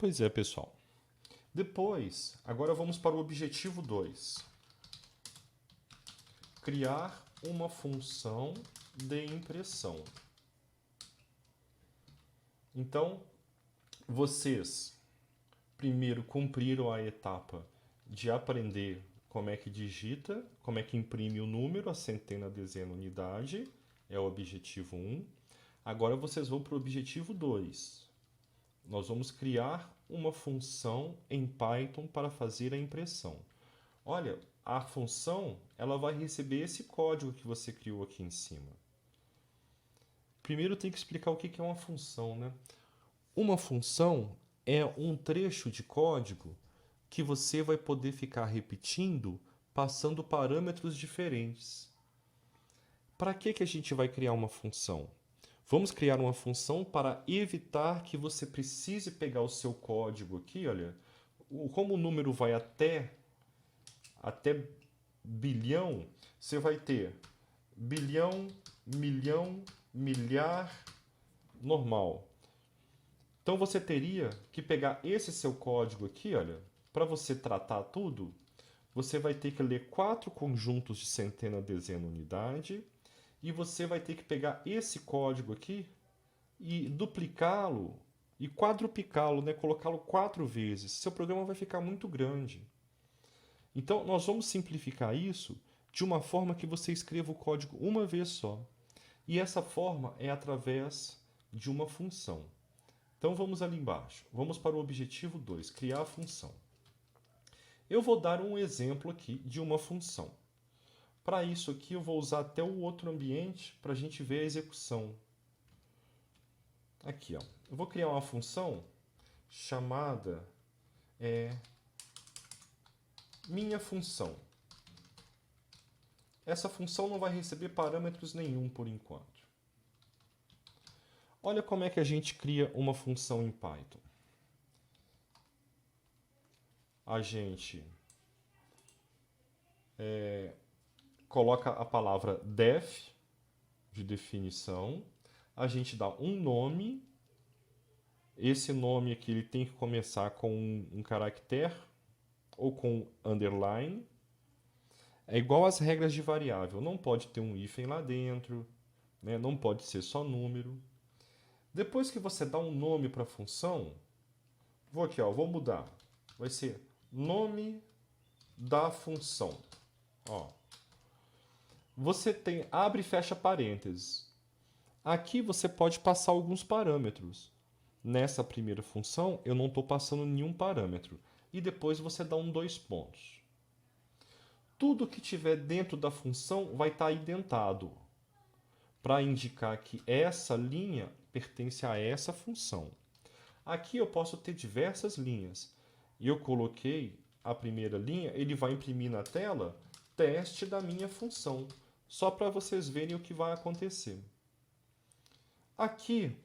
Pois é, pessoal. Depois, agora vamos para o objetivo 2. Criar uma função de impressão. Então, vocês primeiro cumpriram a etapa de aprender como é que digita, como é que imprime o número, a centena, a dezena, a unidade. É o objetivo 1. Agora vocês vão para o objetivo 2. Nós vamos criar uma função em Python para fazer a impressão. Olha, a função ela vai receber esse código que você criou aqui em cima. Primeiro tem que explicar o que é uma função, né? Uma função é um trecho de código que você vai poder ficar repetindo, passando parâmetros diferentes. Para que a gente vai criar uma função? Vamos criar uma função para evitar que você precise pegar o seu código aqui, olha. Como o número vai até bilhão, você vai ter bilhão, milhão, milhar, normal. Então você teria que pegar esse seu código aqui, olha, para você tratar tudo, você vai ter que ler 4 conjuntos de centena, dezena, unidade, e você vai ter que pegar esse código aqui e duplicá-lo e quadruplicá-lo, né? Colocá-lo 4 vezes. Seu programa vai ficar muito grande. Então, nós vamos simplificar isso de uma forma que você escreva o código uma vez só. E essa forma é através de uma função. Então, vamos ali embaixo. Vamos para o objetivo 2, criar a função. Eu vou dar um exemplo aqui de uma função. Para isso aqui, eu vou usar até o outro ambiente para a gente ver a execução. Aqui, ó. Eu vou criar uma função chamada minha função. Essa função não vai receber parâmetros nenhum por enquanto. Olha como é que a gente cria uma função em Python. A gente coloca a palavra def, de definição, a gente dá um nome, esse nome aqui ele tem que começar com um caractere ou com underline, é igual às regras de variável, não pode ter um hífen lá dentro, né? Não pode ser só número. Depois que você dá um nome para a função, vou aqui, ó, vou mudar, vai ser nome da função. Ó. Você tem abre e fecha parênteses. Aqui você pode passar alguns parâmetros. Nessa primeira função, eu não estou passando nenhum parâmetro. E depois você dá um 2 pontos. Tudo que tiver dentro da função vai estar indentado, para indicar que essa linha pertence a essa função. Aqui eu posso ter diversas linhas. E eu coloquei a primeira linha, ele vai imprimir na tela teste da minha função, só para vocês verem o que vai acontecer. Aqui,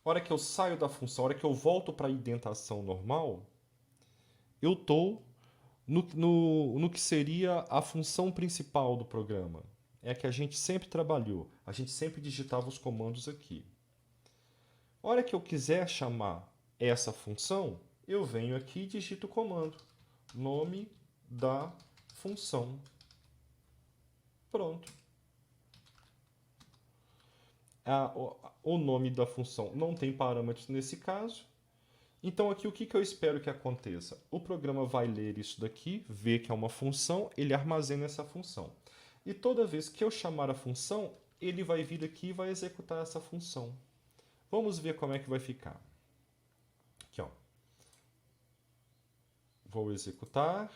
a hora que eu saio da função, a hora que eu volto para a indentação normal, eu estou no que seria a função principal do programa. É a que a gente sempre trabalhou, a gente sempre digitava os comandos aqui. A hora que eu quiser chamar essa função, eu venho aqui e digito o comando. Nome da função. Pronto. O nome da função não tem parâmetros nesse caso. Então aqui o que eu espero que aconteça? O programa vai ler isso daqui, ver que é uma função, ele armazena essa função. E toda vez que eu chamar a função, ele vai vir aqui e vai executar essa função. Vamos ver como é que vai ficar. Aqui, ó. Vou executar.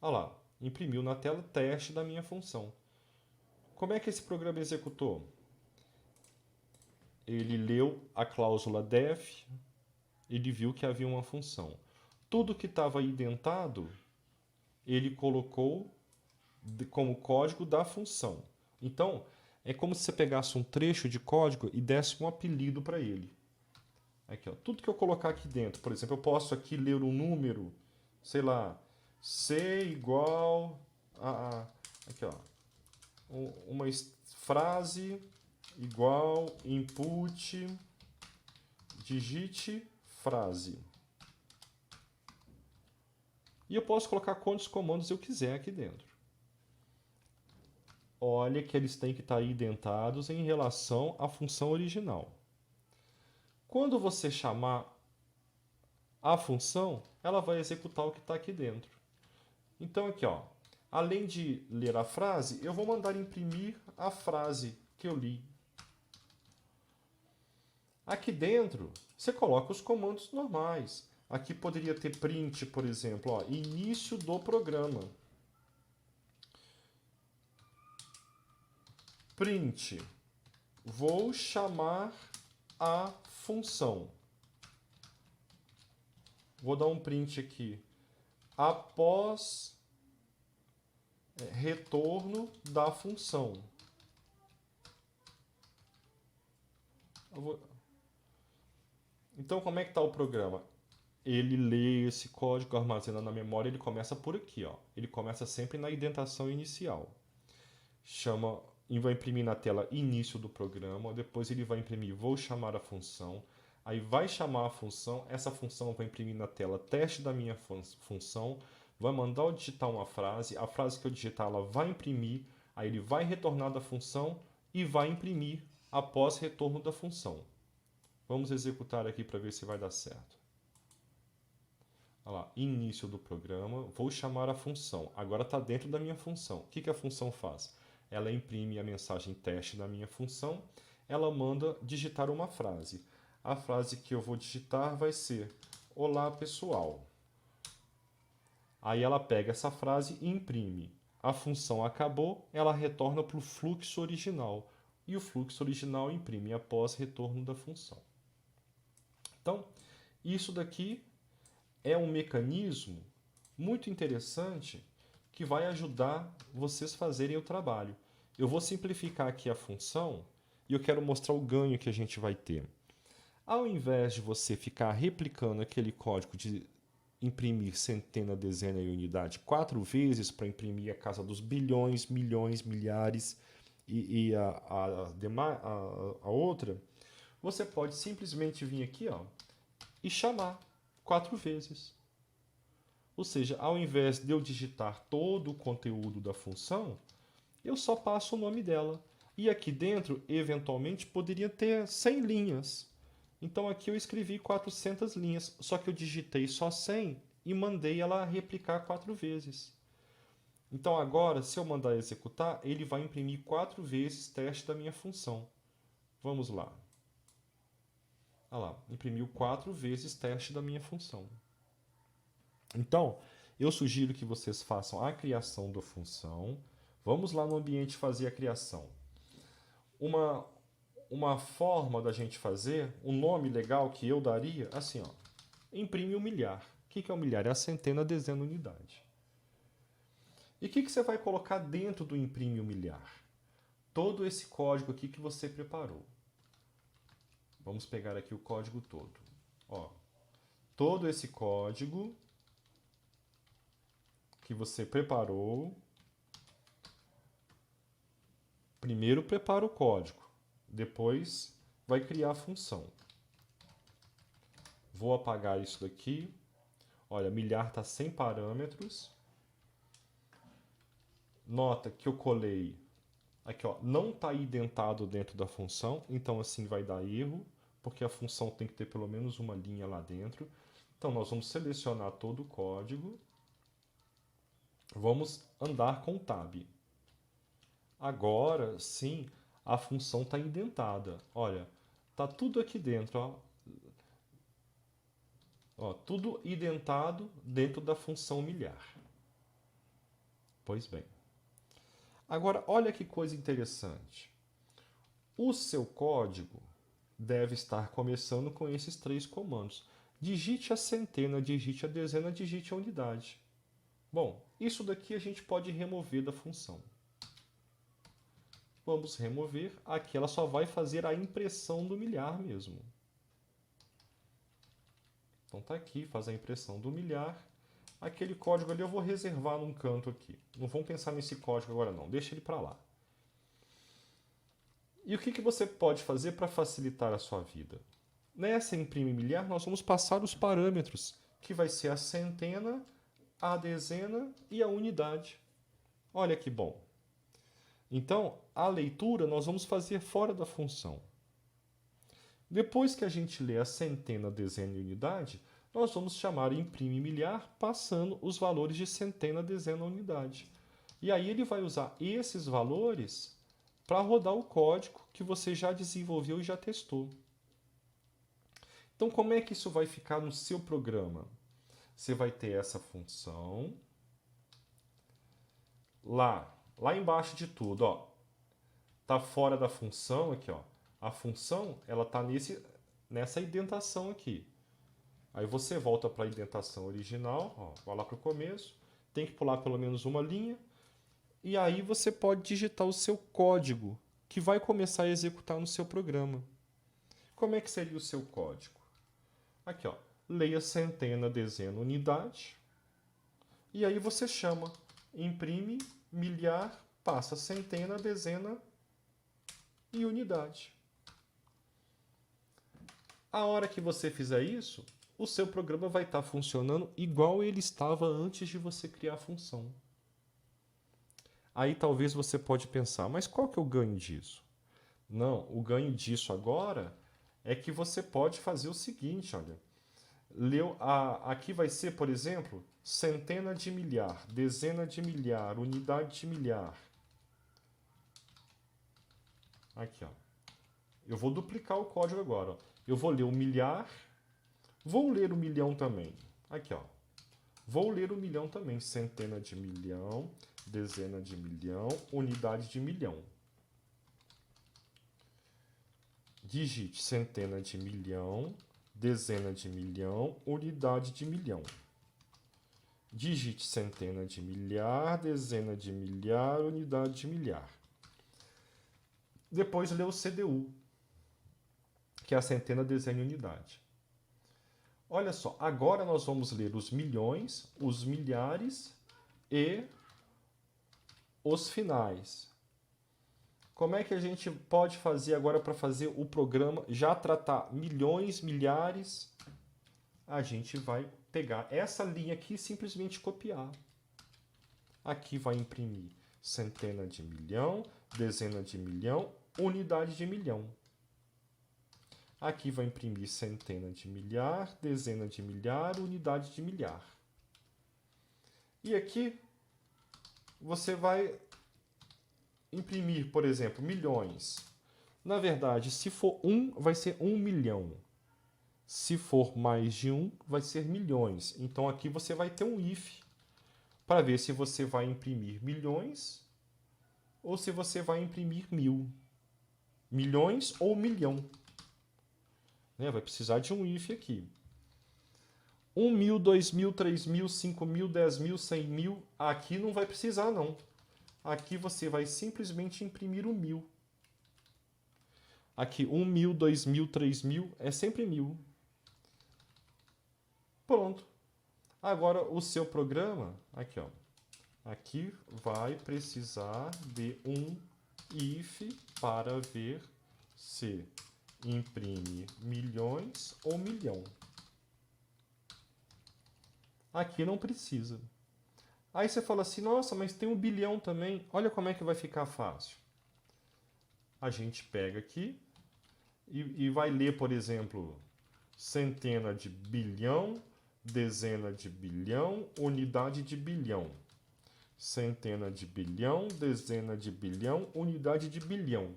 Olha lá, imprimiu na tela teste da minha função. Como é que esse programa executou? Ele leu a cláusula def, ele viu que havia uma função. Tudo que estava indentado, ele colocou como código da função. Então, é como se você pegasse um trecho de código e desse um apelido para ele. Aqui, ó, tudo que eu colocar aqui dentro, por exemplo, eu posso aqui ler um número, sei lá, C igual a aqui, ó, uma frase igual input digite frase. E eu posso colocar quantos comandos eu quiser aqui dentro. Olha que eles têm que estar identados em relação à função original. Quando você chamar a função, ela vai executar o que está aqui dentro. Então aqui, ó, além de ler a frase, eu vou mandar imprimir a frase que eu li. Aqui dentro, você coloca os comandos normais. Aqui poderia ter print, por exemplo, ó, início do programa. Print, vou chamar a função. Vou dar um print aqui. Após retorno da função. Então, como é que está o programa? Ele lê esse código, armazena na memória, ele começa por aqui, ó. Ele começa sempre na indentação inicial. Chama e vai imprimir na tela início do programa, depois ele vai imprimir vou chamar a função, aí vai chamar a função, essa função vai imprimir na tela teste da minha função, vai mandar eu digitar uma frase, a frase que eu digitar ela vai imprimir, aí ele vai retornar da função e vai imprimir após retorno da função. Vamos executar aqui para ver se vai dar certo. Olha lá, início do programa, vou chamar a função, agora está dentro da minha função. O que a função faz? Ela imprime a mensagem teste da minha função, ela manda digitar uma frase. A frase que eu vou digitar vai ser olá pessoal. Aí ela pega essa frase e imprime. A função acabou, ela retorna para o fluxo original. E o fluxo original imprime após retorno da função. Então, isso daqui é um mecanismo muito interessante que vai ajudar vocês a fazerem o trabalho. Eu vou simplificar aqui a função e eu quero mostrar o ganho que a gente vai ter. Ao invés de você ficar replicando aquele código de imprimir centena, dezena e unidade 4 vezes para imprimir a casa dos bilhões, milhões, milhares e a outra, você pode simplesmente vir aqui, ó, e chamar 4 vezes. Ou seja, ao invés de eu digitar todo o conteúdo da função, eu só passo o nome dela. E aqui dentro, eventualmente, poderia ter 100 linhas. Então aqui eu escrevi 400 linhas, só que eu digitei só 100 e mandei ela replicar 4 vezes. Então agora, se eu mandar executar, ele vai imprimir 4 vezes teste da minha função. Vamos lá. Olha lá, imprimiu 4 vezes teste da minha função. Então, eu sugiro que vocês façam a criação da função. Vamos lá no ambiente fazer a criação. Uma forma da gente fazer, um nome legal que eu daria, assim, ó, imprime um milhar. O que é um milhar? É a centena, dezena, unidade. E o que você vai colocar dentro do imprime um milhar? Todo esse código aqui que você preparou. Vamos pegar aqui o código todo. Ó, todo esse código que você preparou. Primeiro prepara o código, depois vai criar a função. Vou apagar isso daqui. Olha, milhar está sem parâmetros. Nota que eu colei aqui, ó, não está identado dentro da função, então assim vai dar erro, porque a função tem que ter pelo menos uma linha lá dentro. Então nós vamos selecionar todo o código. Vamos andar com o Tab. Agora sim a função está indentada. Olha, está tudo aqui dentro, ó. Ó, tudo identado dentro da função milhar. Pois bem. Agora, olha que coisa interessante. O seu código deve estar começando com esses 3 comandos. Digite a centena, digite a dezena, digite a unidade. Bom, isso daqui a gente pode remover da função. Vamos remover. Aqui ela só vai fazer a impressão do milhar mesmo. Então tá aqui, faz a impressão do milhar. Aquele código ali eu vou reservar num canto aqui. Não vamos pensar nesse código agora não, deixa ele para lá. E o que você pode fazer para facilitar a sua vida? Nessa imprime milhar, nós vamos passar os parâmetros, que vai ser a centena, a dezena e a unidade. Olha que bom. Então, a leitura nós vamos fazer fora da função. Depois que a gente lê a centena, dezena e unidade, nós vamos chamar imprime milhar passando os valores de centena, dezena e unidade. E aí ele vai usar esses valores para rodar o código que você já desenvolveu e já testou. Então, como é que isso vai ficar no seu programa? Você vai ter essa função. Lá embaixo de tudo, ó, tá fora da função aqui, ó. A função, ela tá nessa indentação aqui. Aí você volta para a indentação original, ó, vai lá para o começo, tem que pular pelo menos uma linha, e aí você pode digitar o seu código, que vai começar a executar no seu programa. Como é que seria o seu código? Aqui, ó, leia centena, dezena, unidade, e aí você chama imprime milhar, passa centena, dezena e unidade. A hora que você fizer isso, o seu programa vai estar funcionando igual ele estava antes de você criar a função. Aí talvez você pode pensar, mas qual que é o ganho disso? Não, o ganho disso agora é que você pode fazer o seguinte, olha. Aqui vai ser, por exemplo, centena de milhar, dezena de milhar, unidade de milhar. Aqui, ó. Eu vou duplicar o código agora, ó. Eu vou ler o milhar, vou ler o milhão também. Aqui, ó. Vou ler o milhão também. Centena de milhão, dezena de milhão, unidade de milhão. Digite centena de milhão, dezena de milhão, unidade de milhão. Digite centena de milhar, dezena de milhar, unidade de milhar. Depois lê o CDU, que é a centena, dezena e unidade. Olha só, agora nós vamos ler os milhões, os milhares e os finais. Como é que a gente pode fazer agora para fazer o programa já tratar milhões, milhares? A gente vai pegar essa linha aqui e simplesmente copiar. Aqui vai imprimir centena de milhão, dezena de milhão, unidade de milhão. Aqui vai imprimir centena de milhar, dezena de milhar, unidade de milhar. E aqui você vai imprimir, por exemplo, milhões. Na verdade, se for 1, vai ser 1 milhão. Se for mais de 1, vai ser milhões. Então aqui você vai ter um if para ver se você vai imprimir milhões ou se você vai imprimir 1000. Milhões ou milhão. Vai precisar de um if aqui. 1.000, 2.000, 3.000, 5.000, 10.000, 100.000. Aqui não vai precisar, não. Aqui você vai simplesmente imprimir o 1000. Aqui 1.000, 2.000, 3.000 é sempre 1000. Pronto. Agora o seu programa, aqui, ó. Aqui vai precisar de um if para ver se imprime milhões ou milhão. Aqui não precisa. Aí você fala assim, nossa, mas tem 1 bilhão também. Olha como é que vai ficar fácil. A gente pega aqui e vai ler, por exemplo, centena de bilhão, dezena de bilhão, unidade de bilhão. Centena de bilhão, dezena de bilhão, unidade de bilhão.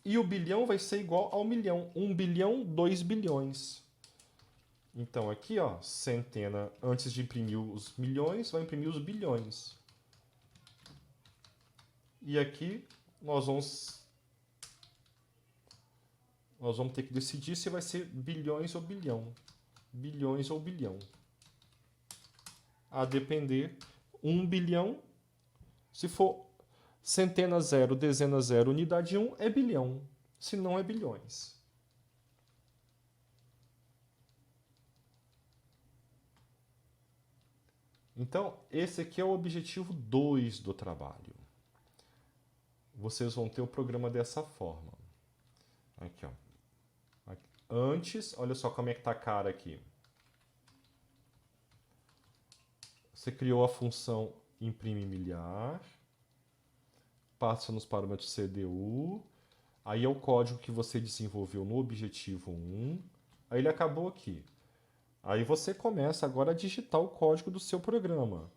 E o bilhão vai ser igual ao milhão. 1 bilhão, 2 bilhões. Então aqui, ó, centena, antes de imprimir os milhões, vai imprimir os bilhões. E aqui nós vamos ter que decidir se vai ser bilhões ou bilhão. Bilhões ou bilhão. A depender, 1 bilhão, se for centena 0, dezena 0, unidade 1, é bilhão. Se não, é bilhões. Então, esse aqui é o objetivo 2 do trabalho. vocês vão ter o programa dessa forma. Aqui, ó. Antes, olha só como é que tá a cara aqui. Você criou a função imprime milhar, passa nos parâmetros CDU, aí é o código que você desenvolveu no objetivo 1, aí ele acabou aqui. Aí você começa agora a digitar o código do seu programa.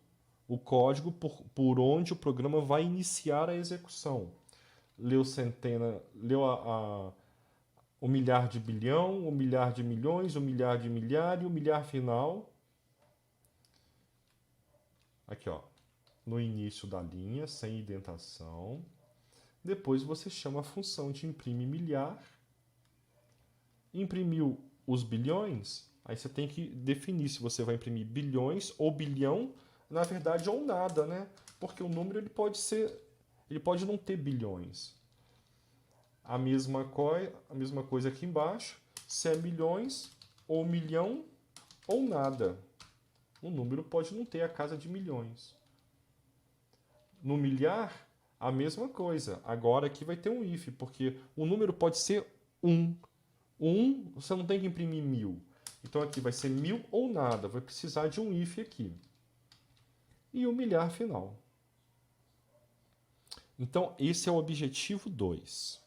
O código por onde o programa vai iniciar a execução. Leu centena, leu o milhar de bilhão, o milhar de milhões, o milhar de milhar e o milhar final. Aqui, ó, no início da linha, sem indentação. Depois você chama a função de imprime milhar. Imprimiu os bilhões, aí você tem que definir se você vai imprimir bilhões ou bilhão, na verdade, ou nada, né? Porque o número ele pode não ter bilhões. A mesma coisa aqui embaixo, se é milhões ou milhão ou nada. O número pode não ter a casa de milhões. No milhar, a mesma coisa. Agora aqui vai ter um if, porque o número pode ser 1. 1, você não tem que imprimir 1000. Então aqui vai ser 1000 ou nada. Vai precisar de um if aqui. E o milhar final. Então esse é o objetivo 2.